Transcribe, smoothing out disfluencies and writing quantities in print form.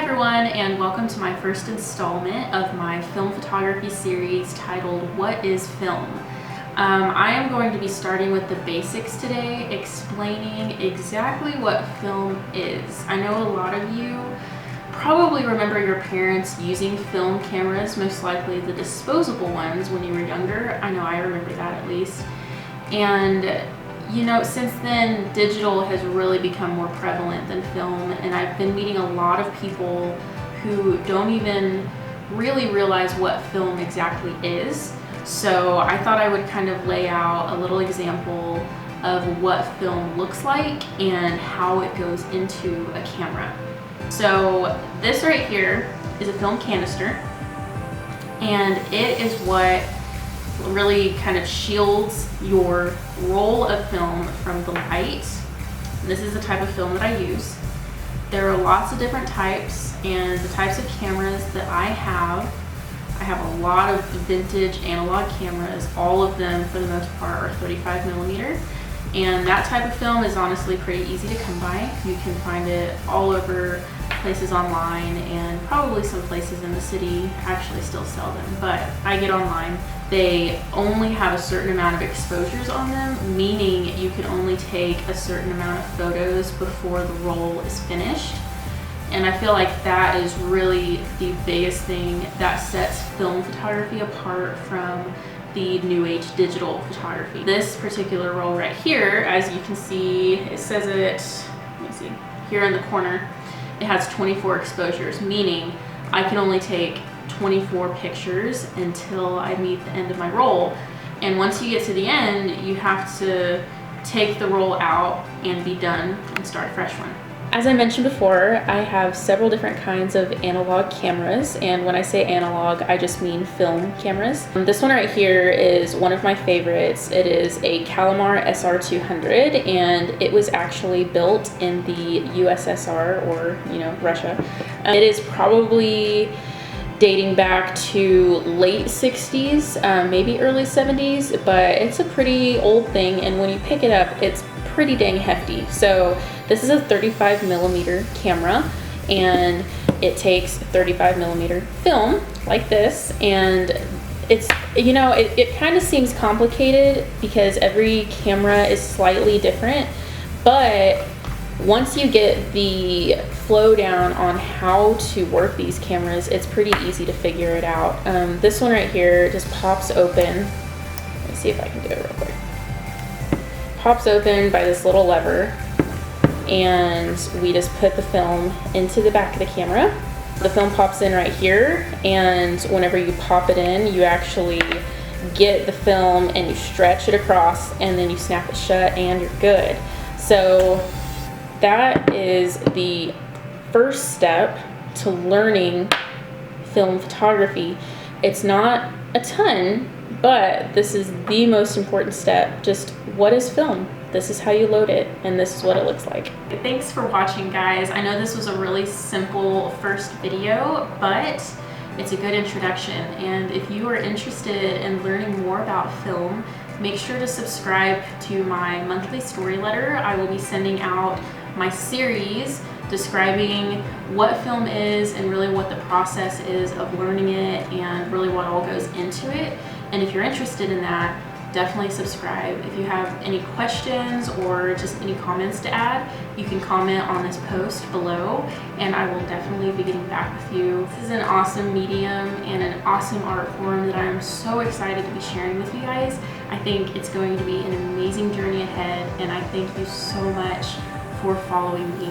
everyone, and welcome to my first installment of my film photography series titled What is Film? I am going to be starting with the basics today, explaining exactly what film is. I know a lot of you probably remember your parents using film cameras, most likely the disposable ones when you were younger. I know I remember that at least. And you know, since then, digital has really become more prevalent than film, and I've been meeting a lot of people who don't even really realize what film exactly is. So I thought I would kind of lay out a little example of what film looks like and how it goes into a camera. So this right here is a film canister, and it is what really kind of shields your roll of film from the light. And this is the type of film that I use. There are lots of different types, and the types of cameras that I have a lot of vintage analog cameras. All of them for the most part are 35mm, and that type of film is honestly pretty easy to come by. You can find it all over places online, and probably some places in the city actually still sell them, but I get online. They only have a certain amount of exposures on them, meaning you can only take a certain amount of photos before the roll is finished. And I feel like that is really the biggest thing that sets film photography apart from the new age digital photography. This particular roll right here, as you can see, it says it, let me see, here in the corner, it has 24 exposures, meaning I can only take 24 pictures until I meet the end of my roll. And once you get to the end, you have to take the roll out and be done and start a fresh one. As I mentioned before, I have several different kinds of analog cameras, and when I say analog, I just mean film cameras. This one right here is one of my favorites. It is a Kalimar SR 200, and it was actually built in the USSR, or Russia. It is probably dating back to late 60s, maybe early 70s, but it's a pretty old thing, and when you pick it up, it's pretty dang hefty. So this is a 35mm camera, and it takes 35mm film like this, and it's, it kind of seems complicated because every camera is slightly different, but once you get the flow down on how to work these cameras, it's pretty easy to figure it out. This one right here just pops open. Let me see if I can do it real quick. Pops open by this little lever, and we just put the film into the back of the camera. The film pops in right here, and whenever you pop it in, you actually get the film and you stretch it across, and then you snap it shut and you're good. So that is the first step to learning film photography. It's not a ton, but this is the most important step. Just what is film? This is how you load it, and this is what it looks like. Thanks for watching, guys. I know this was a really simple first video, but it's a good introduction. And if you are interested in learning more about film, make sure to subscribe to my monthly story letter. I will be sending out my series describing what film is and really what the process is of learning it and really what all goes into it. And if you're interested in that, definitely subscribe. If you have any questions or just any comments to add, you can comment on this post below, and I will definitely be getting back with you. This is an awesome medium and an awesome art form that I am so excited to be sharing with you guys. I think it's going to be an amazing journey ahead, and I thank you so much for following me.